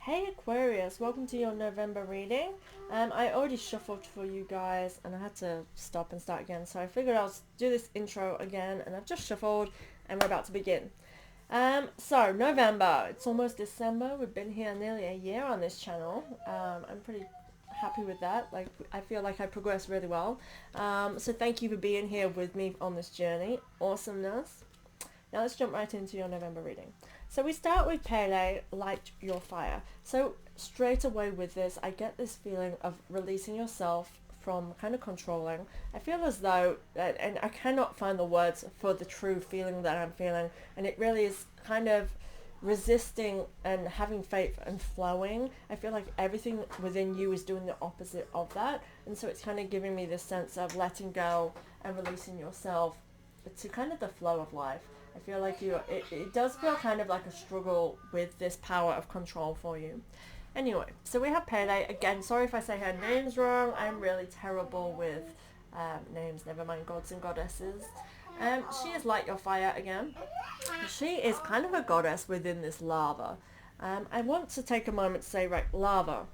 Hey Aquarius, welcome to your November reading. I already shuffled for you guys and I had to stop and start again, so I figured I'll do this intro again, and I've just shuffled and we're about to begin. So November, it's almost December. We've been here nearly a year on this channel. I'm pretty happy with that. Like, I feel like I progressed really well. So thank you for being here with me on this journey. Awesomeness. Now let's jump right into your November reading. So we start with Pele, Light Your Fire. So straight away with this, I get this feeling of releasing yourself from kind of controlling. I feel as though, and I cannot find the words for the true feeling that I'm feeling, and it really is kind of resisting and having faith and flowing. I feel like everything within you is doing the opposite of that, and so it's kind of giving me this sense of letting go and releasing yourself to kind of the flow of life. I feel like it does feel kind of like a struggle with this power of control for you. Anyway, so we have Pele. Again, sorry if I say her names wrong. I'm really terrible with names, never mind gods and goddesses. She is Light Your Fire again. She is kind of a goddess within this lava. I want to take a moment to say, right, lava.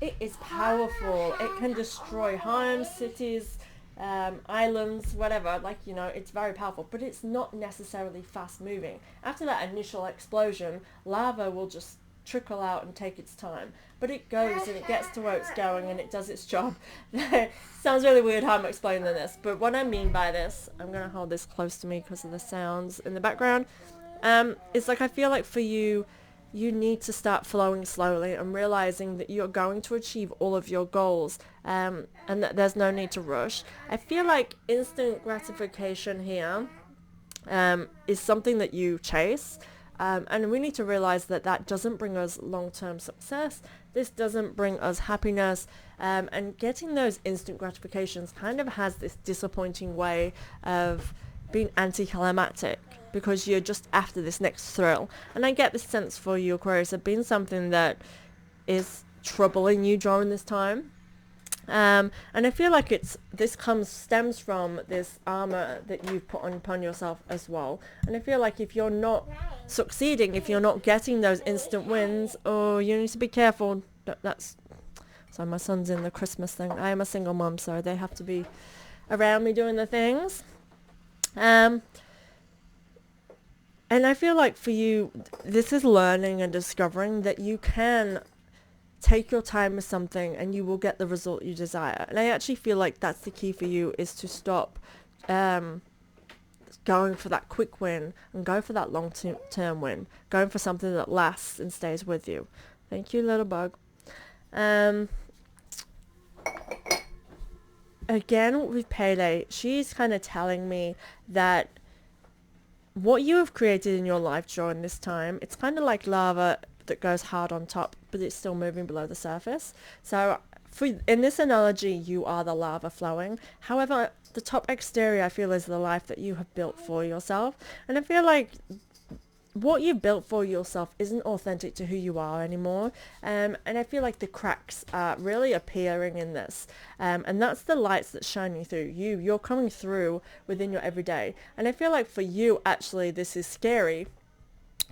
It is powerful. It can destroy homes, cities, islands, whatever. Like, you know, it's very powerful, but it's not necessarily fast moving. After that initial explosion, lava will just trickle out and take its time, but it goes and it gets to where it's going and it does its job. Sounds really weird how I'm explaining this, but what I mean by this, I'm going to hold this close to me because of the sounds in the background. It's like, I feel like for you, you need to start flowing slowly and realizing that you're going to achieve all of your goals, and that there's no need to rush. I feel like instant gratification here is something that you chase, and we need to realize that that doesn't bring us long-term success. This doesn't bring us happiness, and getting those instant gratifications kind of has this disappointing way of being anticlimactic, because you're just after this next thrill. And I get this sense for you, Aquarius, of being something that is troubling you during this time. And I feel like this stems from this armor that you've put upon yourself as well. And I feel like if you're not succeeding, if you're not getting those instant wins, oh, you need to be careful. So my son's in the Christmas thing. I am a single mom, so they have to be around me doing the things. And I feel like for you, this is learning and discovering that you can take your time with something and you will get the result you desire. And I actually feel like that's the key for you, is to stop going for that quick win and go for that long-term win. Going for something that lasts and stays with you. Thank you, little bug. Again, with Pele, she's kind of telling me that what you have created in your life during this time, it's kind of like lava that goes hard on top, but it's still moving below the surface. So in this analogy, you are the lava flowing. However, the top exterior, I feel, is the life that you have built for yourself. And I feel like what you've built for yourself isn't authentic to who you are anymore. And I feel like the cracks are really appearing in this. And that's the lights that's shining through you. You're coming through within your everyday. And I feel like for you, actually, this is scary.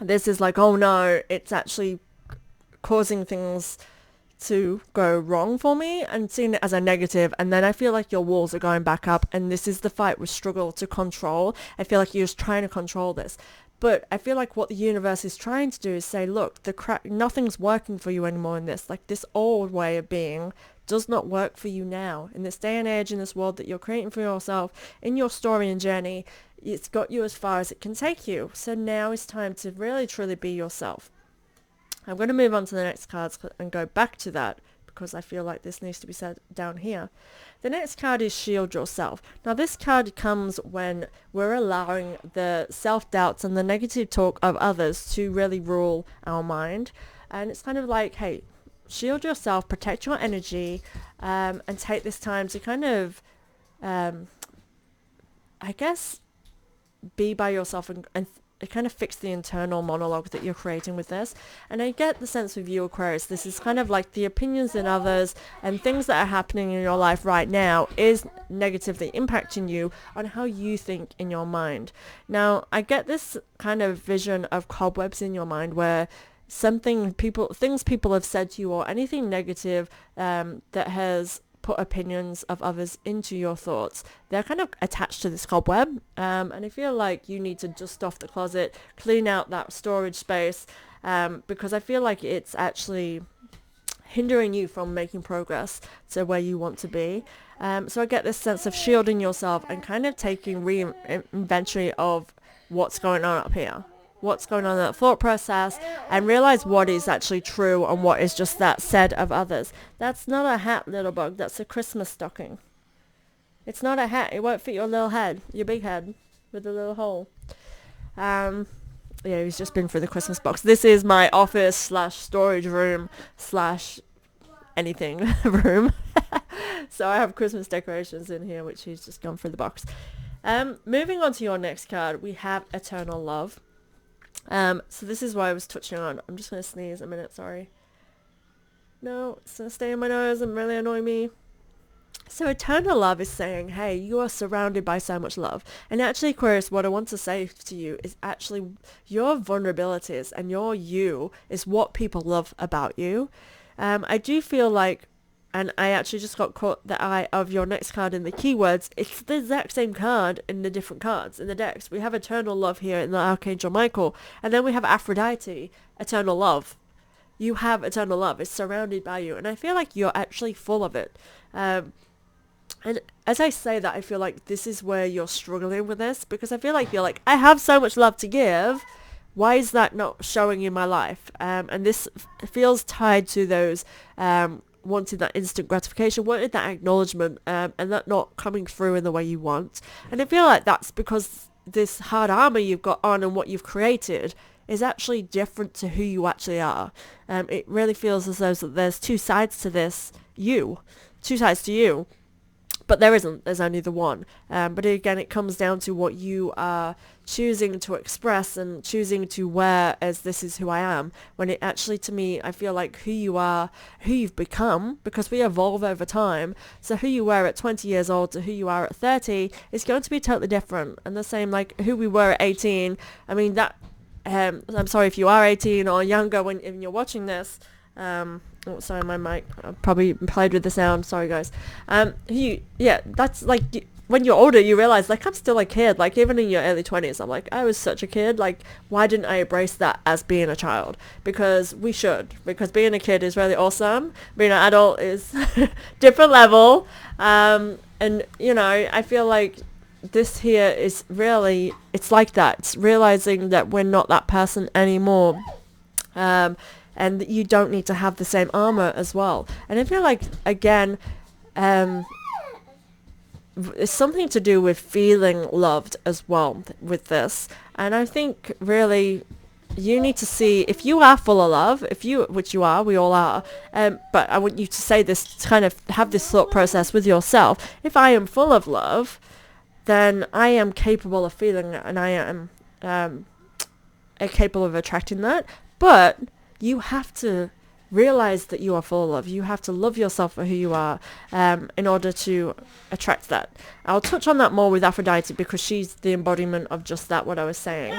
This is like, oh no, it's actually causing things to go wrong for me, and seeing it as a negative. And then I feel like your walls are going back up, and this is the fight with struggle to control. I feel like you're just trying to control this. But I feel like what the universe is trying to do is say, look, nothing's working for you anymore in this. Like, this old way of being does not work for you now. In this day and age, in this world that you're creating for yourself, in your story and journey, it's got you as far as it can take you. So now is time to really, truly be yourself. I'm going to move on to the next cards and go back to that, because I feel like this needs to be said down here. The next card is Shield Yourself. Now this card comes when we're allowing the self-doubts and the negative talk of others to really rule our mind. And it's kind of like, hey, shield yourself, protect your energy, and take this time to kind of, I guess, be by yourself and it kind of fix the internal monologue that you're creating with this. And I get the sense with you, Aquarius, this is kind of like the opinions in others and things that are happening in your life right now is negatively impacting you on how you think in your mind. Now, I get this kind of vision of cobwebs in your mind where things people have said to you, or anything negative that has put opinions of others into your thoughts. They're kind of attached to this cobweb, and I feel like you need to dust off the closet, clean out that storage space, because I feel like it's actually hindering you from making progress to where you want to be. So I get this sense of shielding yourself and kind of taking inventory of what's going on up here, what's going on in that thought process, and realize what is actually true and what is just that said of others. That's not a hat, little bug. That's a Christmas stocking. It's not a hat. It won't fit your little head, your big head with a little hole. Yeah, he's just been through the Christmas box. This is my office / storage room / anything room. So I have Christmas decorations in here, which he's just gone through the box. Moving on to your next card, we have Eternal Love. So this is what I was touching on. I'm just going to sneeze a minute, sorry. No, it's going to stay in my nose and really annoy me. So Eternal Love is saying, hey, you are surrounded by so much love. And actually, Aquarius, what I want to say to you is actually your vulnerabilities and your you is what people love about you. I do feel like, and I actually just got caught the eye of your next card in the keywords. It's the exact same card in the different cards in the decks. We have Eternal Love here in the Archangel Michael. And then we have Aphrodite, Eternal Love. You have Eternal Love. It's surrounded by you. And I feel like you're actually full of it. And as I say that, I feel like this is where you're struggling with this, because I feel like you're like, I have so much love to give. Why is that not showing in my life? And this feels tied to those wanting that instant gratification, wanting that acknowledgement, and that not coming through in the way you want. And I feel like that's because this hard armor you've got on and what you've created is actually different to who you actually are. It really feels as though there's two sides to this two sides to you. But there isn't. There's only the one. But again, it comes down to what you are choosing to express and choosing to wear as this is who I am. When it actually, to me, I feel like who you are, who you've become, because we evolve over time. So who you were at 20 years old to who you are at 30 is going to be totally different. And the same like who we were at 18. I mean, that, I'm sorry if you are 18 or younger when you're watching this. Oh, sorry, my mic. I probably played with the sound. Sorry, guys. That's like when you're older, you realize like I'm still a kid. Like even in your early 20s, I'm like I was such a kid. Like why didn't I embrace that as being a child? Because we should. Because being a kid is really awesome. Being an adult is different level. And you know, I feel like this here is really it's like that. It's realizing that we're not that person anymore. And you don't need to have the same armor as well. And I feel like, again, it's something to do with feeling loved as well with this. And I think really you need to see if you are full of love, which you are, we all are. But I want you to say this, to kind of have this thought process with yourself. If I am full of love, then I am capable of feeling it, and I am capable of attracting that. But you have to realize that you are full of love. You have to love yourself for who you are in order to attract that. I'll touch on that more with Aphrodite because she's the embodiment of just that, what I was saying.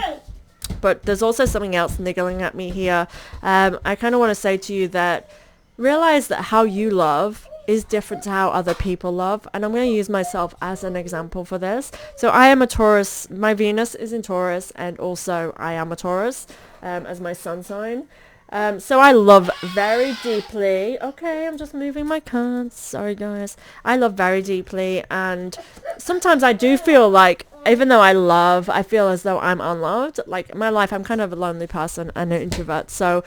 But there's also something else niggling at me here. I kind of want to say to you that realize that how you love is different to how other people love. And I'm going to use myself as an example for this. So I am a Taurus. My Venus is in Taurus, and also I am a Taurus as my sun sign. So I love very deeply. Okay, I'm just moving my cards. Sorry, guys. I love very deeply, and sometimes I do feel like, even though I feel as though I'm unloved. Like, in my life, I'm kind of a lonely person and an introvert. So,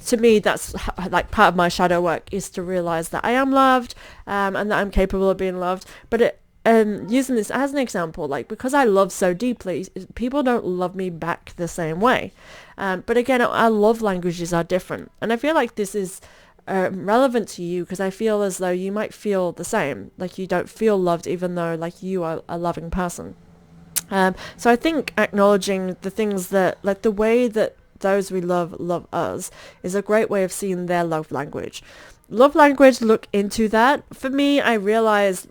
to me, that's, like, part of my shadow work is to realize that I am loved, and that I'm capable of being loved. But using this as an example, like, because I love so deeply, people don't love me back the same way. But again, our love languages are different. And I feel like this is relevant to you because I feel as though you might feel the same. Like you don't feel loved even though like you are a loving person. So I think acknowledging the things that, like the way that those we love us is a great way of seeing their love language. Love language, look into that. For me, I realized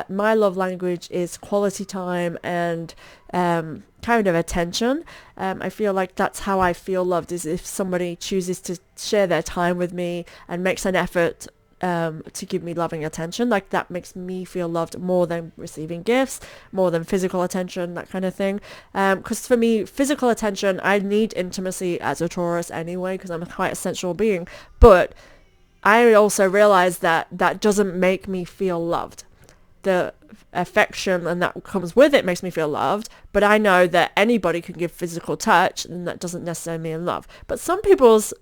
my love language is quality time and kind of attention. I feel like that's how I feel loved, is if somebody chooses to share their time with me and makes an effort to give me loving attention. Like, that makes me feel loved more than receiving gifts, more than physical attention, that kind of thing. Because for me, physical attention, I need intimacy as a Taurus anyway, because I'm quite a sensual being. But I also realize that that doesn't make me feel loved. The affection and that comes with it makes me feel loved, but I know that anybody can give physical touch, and that doesn't necessarily mean love. But some people's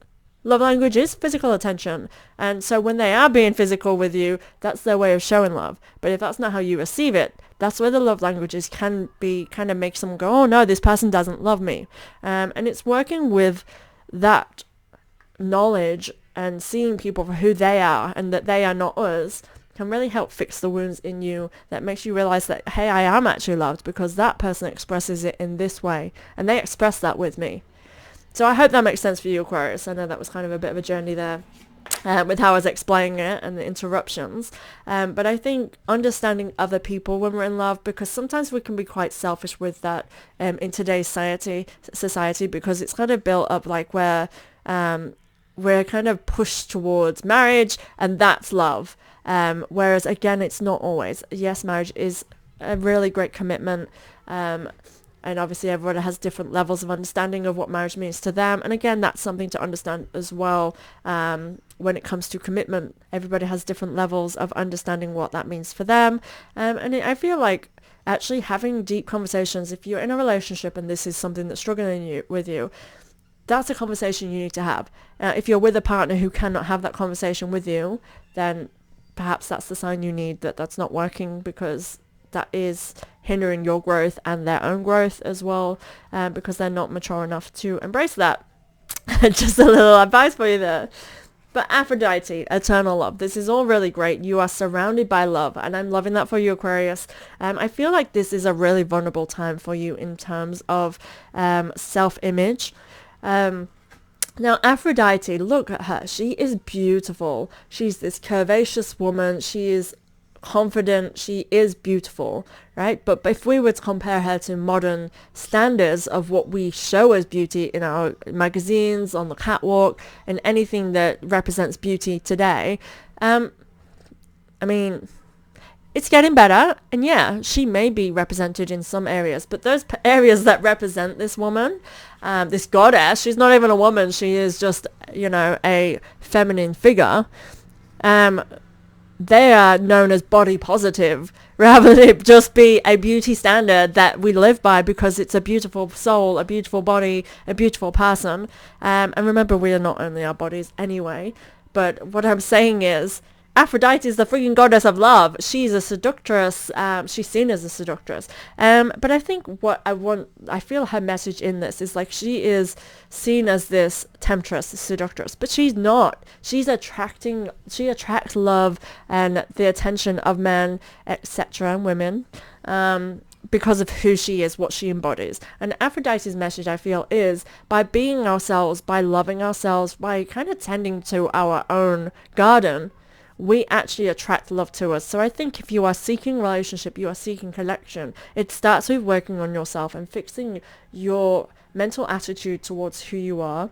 love language is physical attention, and so when they are being physical with you, that's their way of showing love. But if that's not how you receive it, that's where the love languages can be, kind of make someone go, oh no, this person doesn't love me. And it's working with that knowledge and seeing people for who they are and that they are not us can really help fix the wounds in you. That makes you realize that, hey, I am actually loved because that person expresses it in this way, and they express that with me. So I hope that makes sense for you, Aquarius. I know that was kind of a bit of a journey there with how I was explaining it and the interruptions. But I think understanding other people when we're in love, because sometimes we can be quite selfish with that in today's society, because it's kind of built up like where we're kind of pushed towards marriage and that's love. Whereas again, it's not always. Yes, marriage is a really great commitment. And obviously everyone has different levels of understanding of what marriage means to them. And again, that's something to understand as well. When it comes to commitment, everybody has different levels of understanding what that means for them. I feel like actually having deep conversations, if you're in a relationship and this is something that's struggling with you, that's a conversation you need to have. If you're with a partner who cannot have that conversation with you, then perhaps that's the sign you need, that that's not working, because that is hindering your growth and their own growth as well, because they're not mature enough to embrace that. Just a little advice for you there. But Aphrodite, eternal love. This is all really great. You are surrounded by love, and I'm loving that for you, Aquarius. I feel like this is a really vulnerable time for you in terms of self-image. Now, Aphrodite, look at her. She is beautiful. She's this curvaceous woman. She is confident. She is beautiful, right? But if we were to compare her to modern standards of what we show as beauty in our magazines, on the catwalk, and anything that represents beauty today, I mean, it's getting better. And yeah, she may be represented in some areas, but those areas that represent this woman, this goddess, she's not even a woman. She is just, a feminine figure. They are known as body positive, rather than it just be a beauty standard that we live by because it's a beautiful soul, a beautiful body, a beautiful person. And remember, we are not only our bodies anyway, but what I'm saying is, Aphrodite is the freaking goddess of love. She's a seductress. She's seen as a seductress. But I think I feel her message in this is like she is seen as this temptress, seductress, but she's not. She attracts love and the attention of men, etc., and women, because of who she is, what she embodies. And Aphrodite's message, I feel, is by being ourselves, by loving ourselves, by kind of tending to our own garden, we actually attract love to us. So I think if you are seeking relationship, you are seeking connection, it starts with working on yourself and fixing your mental attitude towards who you are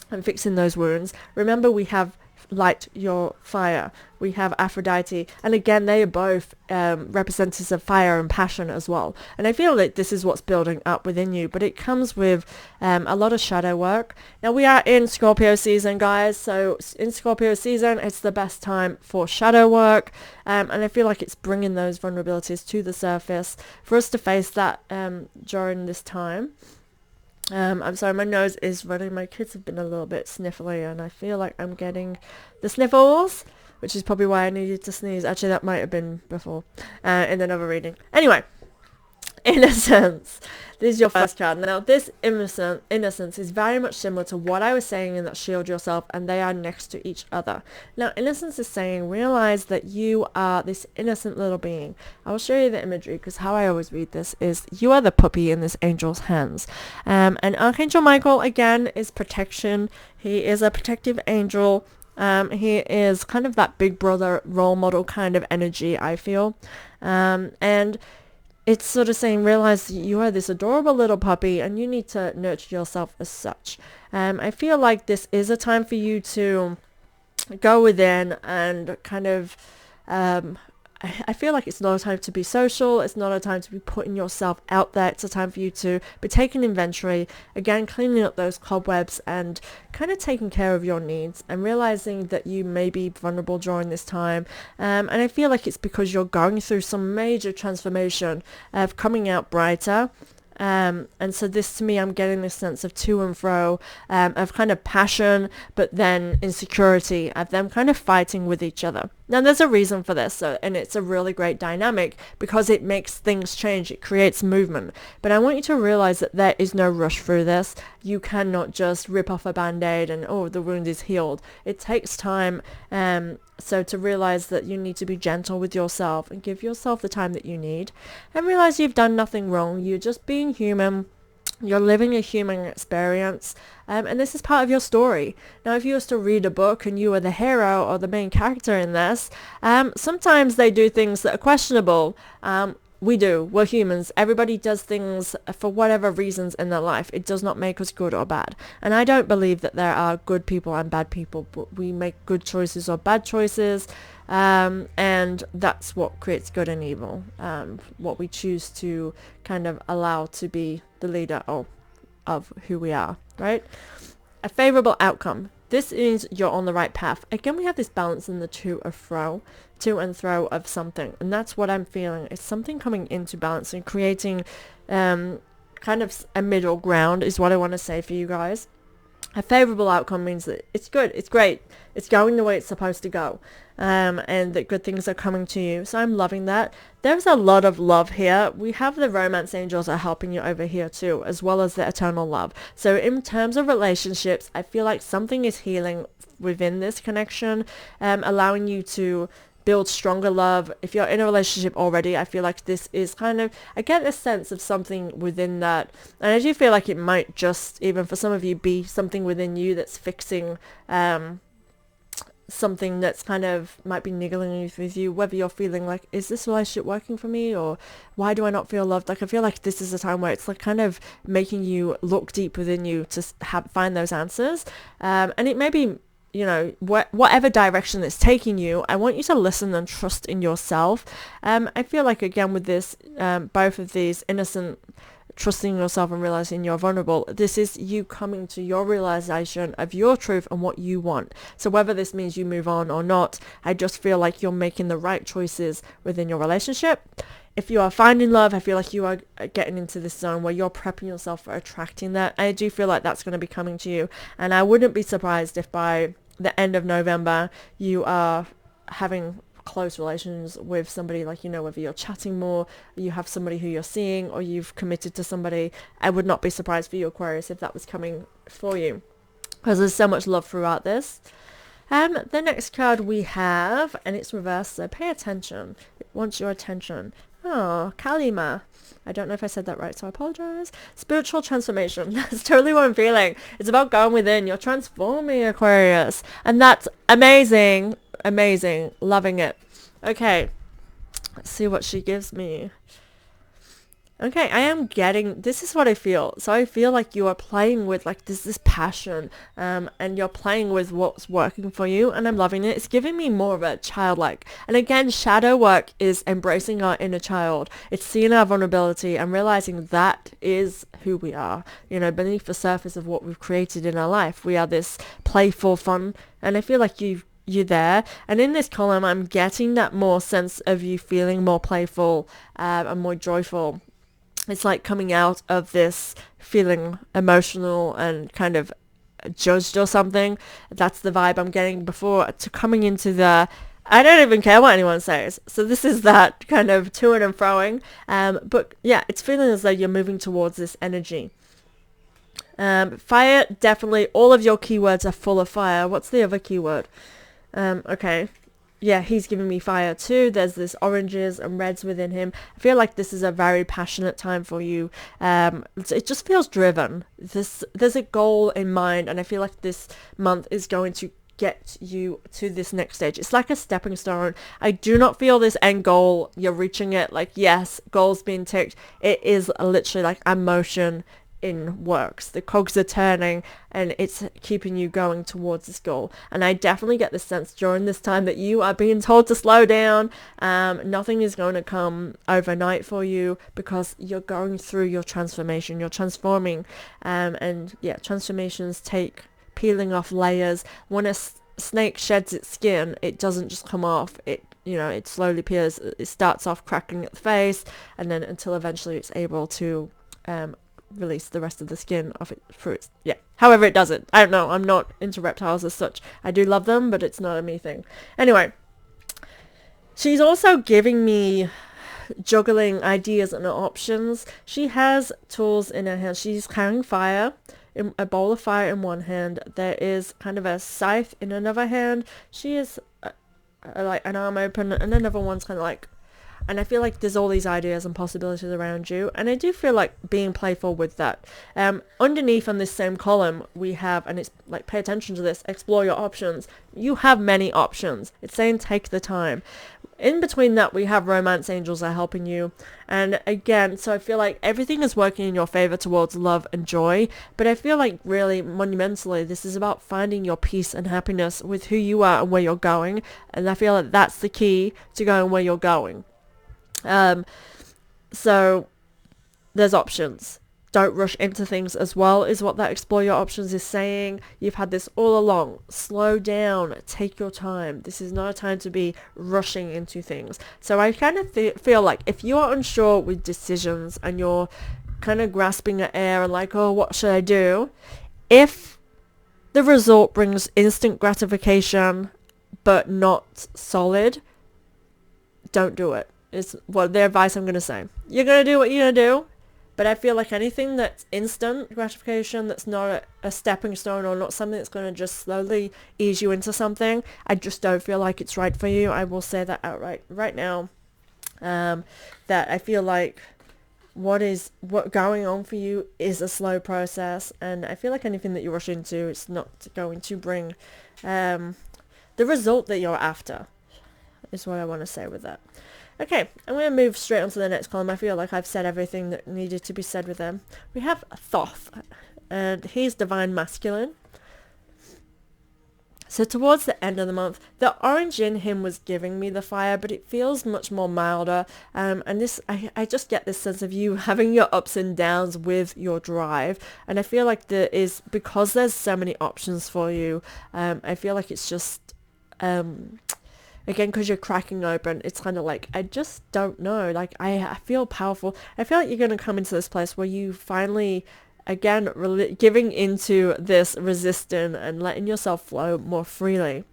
and fixing those wounds. Remember, we have light, your fire. We have Aphrodite, and again, they are both representatives of fire and passion as well. And I feel like this is what's building up within you, but it comes with a lot of shadow work. Now, we are in Scorpio season, guys, so in Scorpio season, it's the best time for shadow work, and I feel like it's bringing those vulnerabilities to the surface for us to face that during this time. I'm sorry, my nose is running. My kids have been a little bit sniffly, and I feel like I'm getting the sniffles, which is probably why I needed to sneeze. Actually, that might have been before in another reading. Anyway, innocence. This is your first card. Now, this innocence is very much similar to what I was saying in that shield yourself, and they are next to each other. Now, innocence is saying, realize that you are this innocent little being. I will show you the imagery, because how I always read this is you are the puppy in this angel's hands. And Archangel Michael, again, is protection. He is a protective angel. He is kind of that big brother role model kind of energy, I feel. And it's sort of saying, realize you are this adorable little puppy and you need to nurture yourself as such. I feel like this is a time for you to go within and kind of, I feel like it's not a time to be social. It's not a time to be putting yourself out there. It's a time for you to be taking inventory, again, cleaning up those cobwebs and kind of taking care of your needs and realizing that you may be vulnerable during this time. And I feel like it's because you're going through some major transformation of coming out brighter. And so this, to me, I'm getting this sense of to and fro, of kind of passion, but then insecurity, of them kind of fighting with each other. Now, there's a reason for this, and it's a really great dynamic because it makes things change. It creates movement. But I want you to realize that there is no rush through this. You cannot just rip off a band-aid and, oh, the wound is healed. It takes time. So to realize that you need to be gentle with yourself and give yourself the time that you need, and realize you've done nothing wrong. You're just being human. You're living a human experience, and this is part of your story. Now, if you was to read a book and you were the hero or the main character in this, sometimes they do things that are questionable. We're humans. Everybody does things for whatever reasons in their life. It does not make us good or bad. And I don't believe that there are good people and bad people, but we make good choices or bad choices. And that's what creates good and evil. What we choose to kind of allow to be the leader of who we are, right? A favorable outcome. This means you're on the right path. Again, we have this balance in the to and fro of something. And that's what I'm feeling. It's something coming into balance and creating kind of a middle ground is what I want to say for you guys. A favorable outcome means that it's good, it's great, it's going the way it's supposed to go, and that good things are coming to you. So I'm loving that. There's a lot of love here. We have the romance angels are helping you over here too, as well as the eternal love. So in terms of relationships, I feel like something is healing within this connection, allowing you to build stronger love. If you're in a relationship already, I feel like this is kind of, I get a sense of something within that, and I do feel like it might just, even for some of you, be something within you that's fixing something that's kind of might be niggling with you, whether you're feeling like, is this relationship working for me, or why do I not feel loved? Like, I feel like this is a time where it's like kind of making you look deep within you to find those answers, and it may be, you know, whatever direction it's taking you, I want you to listen and trust in yourself. I feel like, again, with this, both of these, innocent, trusting yourself and realizing you're vulnerable, this is you coming to your realization of your truth and what you want. So whether this means you move on or not, I just feel like you're making the right choices within your relationship. If you are finding love, I feel like you are getting into this zone where you're prepping yourself for attracting that. I do feel like that's going to be coming to you. And I wouldn't be surprised if by the end of November, you are having close relations with somebody, like, you know, whether you're chatting more, you have somebody who you're seeing, or you've committed to somebody. I would not be surprised for you, Aquarius, if that was coming for you, because there's so much love throughout this. The next card we have, and it's reversed, so pay attention. It wants your attention. Oh, Kalima. I don't know if I said that right, so I apologize. Spiritual transformation. That's totally what I'm feeling. It's about going within. You're transforming, Aquarius. And that's amazing. Amazing. Loving it. Okay. Let's see what she gives me. Okay, I am getting, this is what I feel. So I feel like you are playing with, like, this passion, and you're playing with what's working for you, and I'm loving it. It's giving me more of a childlike. And again, shadow work is embracing our inner child. It's seeing our vulnerability and realizing that is who we are. You know, beneath the surface of what we've created in our life, we are this playful fun, and I feel like you're there. And in this column, I'm getting that more sense of you feeling more playful, and more joyful. It's like coming out of this feeling emotional and kind of judged or something. That's the vibe I'm getting before, to coming into the, I don't even care what anyone says. So this is that kind of to and froing. But yeah, it's feeling as though you're moving towards this energy. Fire, definitely. All of your keywords are full of fire. What's the other keyword? Okay. Yeah, he's giving me fire too. There's this oranges and reds within him. I feel like this is a very passionate time for you. It just feels driven. There's a goal in mind, and I feel like this month is going to get you to this next stage. It's like a stepping stone. I do not feel this end goal, you're reaching it, like, yes, goals being ticked. It is literally like a motion in works. The cogs are turning and it's keeping you going towards this goal. And I definitely get the sense during this time that you are being told to slow down. Nothing is going to come overnight for you, because you're going through your transformation. You're transforming, and yeah, transformations take peeling off layers. When a snake sheds its skin, it doesn't just come off. It slowly peels. It starts off cracking at the face, and then until eventually it's able to release the rest of the skin off its fruits. Yeah, however it does it. I don't know. I'm not into reptiles as such. I do love them, but it's not a me thing. Anyway, she's also giving me juggling ideas and options. She has tools in her hand. She's carrying fire, a bowl of fire in one hand. There is kind of a scythe in another hand. She is like an arm open, and another one's kind of like, and I feel like there's all these ideas and possibilities around you, and I do feel like being playful with that. Underneath on this same column we have, and it's like, pay attention to this, explore your options. You have many options. It's saying take the time. In between that we have romance angels are helping you, and again, so I feel like everything is working in your favor towards love and joy, but I feel like really monumentally this is about finding your peace and happiness with who you are and where you're going, and I feel like that's the key to going where you're going. So there's options. Don't rush into things as well, is what that explore your options is saying. You've had this all along. Slow down. Take your time. This is not a time to be rushing into things. So I kind of feel like if you are unsure with decisions and you're kind of grasping at air and like, oh, what should I do? If the result brings instant gratification but not solid, don't do it. Is what the advice I'm going to say. You're going to do what you're going to do, but I feel like anything that's instant gratification, that's not a stepping stone, or not something that's going to just slowly ease you into something, I just don't feel like it's right for you. I will say that outright right now, that I feel like what going on for you is a slow process, and I feel like anything that you rush into, it's not going to bring the result that you're after, is what I want to say with that. Okay, I'm going to move straight on to the next column. I feel like I've said everything that needed to be said with them. We have Thoth, and he's divine masculine. So towards the end of the month, the orange in him was giving me the fire, but it feels much more milder. And this, I just get this sense of you having your ups and downs with your drive. And I feel like there is, because there's so many options for you, I feel like it's just... again, because you're cracking open, it's kind of like, I just don't know. Like, I feel powerful. I feel like you're going to come into this place where you finally, again, giving into this resistance and letting yourself flow more freely.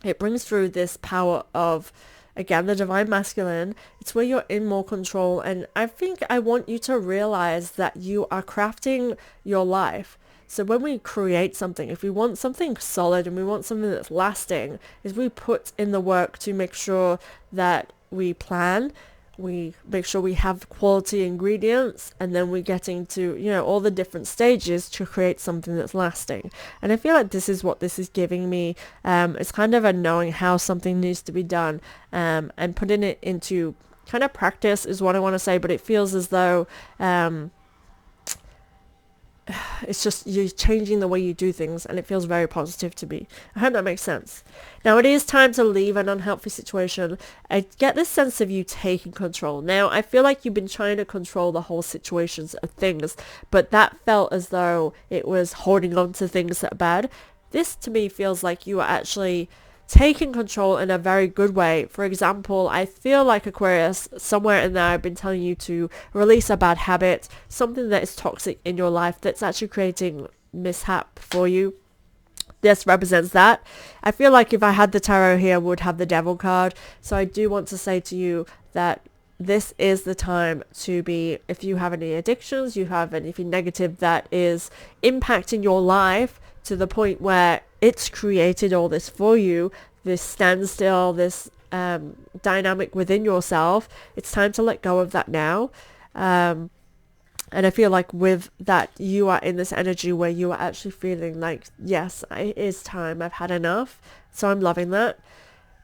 It brings through this power of, again, the divine masculine. It's where you're in more control. And I think I want you to realize that you are crafting your life. So when we create something, if we want something solid and we want something that's lasting, is we put in the work to make sure that we plan, we make sure we have quality ingredients, and then we're getting to, all the different stages to create something that's lasting. And I feel like this is what this is giving me. It's kind of a knowing how something needs to be done, and putting it into kind of practice is what I want to say, but it feels as though... it's just you're changing the way you do things, and it feels very positive to me. I hope that makes sense. Now it is time to leave an unhealthy situation. I get this sense of you taking control. Now I feel like you've been trying to control the whole situations of things, but that felt as though it was holding on to things that are bad. This to me feels like you are actually taking control in a very good way. For example, I feel like Aquarius, somewhere in there I've been telling you to release a bad habit, something that is toxic in your life that's actually creating mishap for you. This represents that. I feel like if I had the tarot here, I would have the Devil card. So I do want to say to you that this is the time to be, if you have any addictions, you have anything negative that is impacting your life to the point where it's created all this for you, this standstill, this dynamic within yourself, it's time to let go of that now. And I feel like with that, you are in this energy where you are actually feeling like, yes, it is time. I've had enough. So I'm loving that.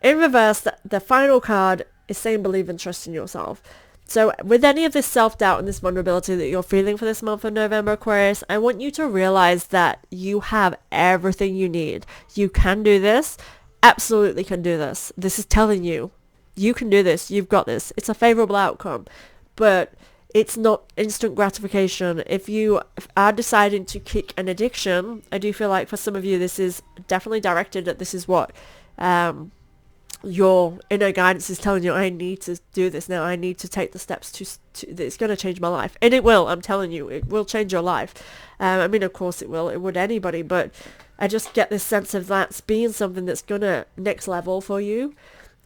In reverse, the final card is saying believe and trust in yourself. So with any of this self-doubt and this vulnerability that you're feeling for this month of November, Aquarius, I want you to realize that you have everything you need. You can do this. Absolutely can do this. This is telling you, you can do this. You've got this. It's a favorable outcome. But it's not instant gratification. If you are deciding to kick an addiction, I do feel like for some of you this is definitely directed at this is what your inner guidance is telling you. I need to do this now. I need to take the steps to it's going to change my life. And it will. I'm telling you, it will change your life. I mean, of course it will. It would anybody. But I just get this sense of that's being something that's going to next level for you.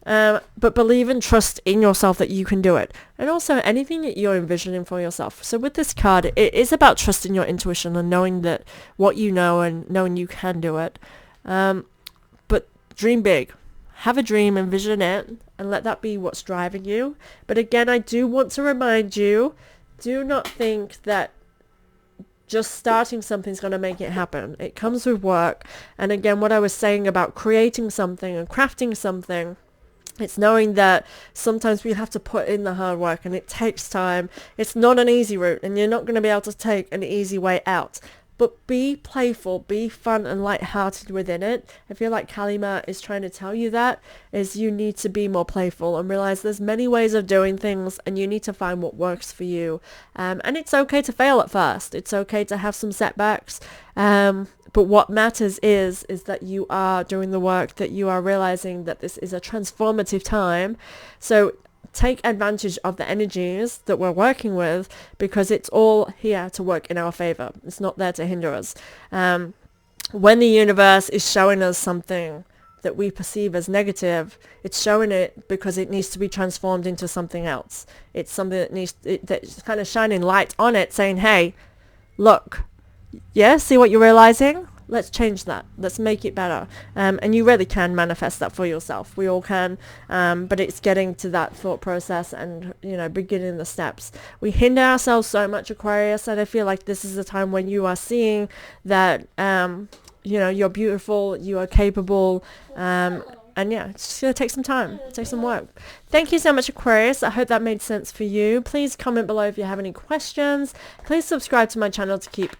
But believe and trust in yourself that you can do it. And also anything that you're envisioning for yourself. So with this card, it is about trusting your intuition and knowing that what you know and knowing you can do it. But dream big. Have a dream, envision it, and let that be what's driving you. But again, I do want to remind you, do not think that just starting something's going to make it happen. It comes with work. And again, what I was saying about creating something and crafting something, it's knowing that sometimes we have to put in the hard work and it takes time. It's not an easy route and you're not going to be able to take an easy way out. But be playful, be fun and lighthearted within it. I feel like Kalima is trying to tell you that, is you need to be more playful and realize there's many ways of doing things and you need to find what works for you. And it's okay to fail at first. It's okay to have some setbacks. But what matters is that you are doing the work, that you are realizing that this is a transformative time. So take advantage of the energies that we're working with because it's all here to work in our favor. It's not there to hinder us. When the universe is showing us something that we perceive as negative, it's showing it because it needs to be transformed into something else. It's something that that's kind of shining light on it saying, hey, look, yeah, see what you're realizing? Let's change that. Let's make it better. And you really can manifest that for yourself. We all can. But it's getting to that thought process and, beginning the steps. We hinder ourselves so much, Aquarius, and I feel like this is a time when you are seeing that, you're beautiful, you are capable, and yeah, it's just going to take some time, take some work. Thank you so much, Aquarius. I hope that made sense for you. Please comment below if you have any questions. Please subscribe to my channel to keep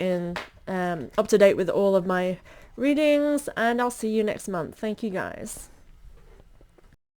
up to date with all of my readings. And I'll see you next month. Thank you, guys.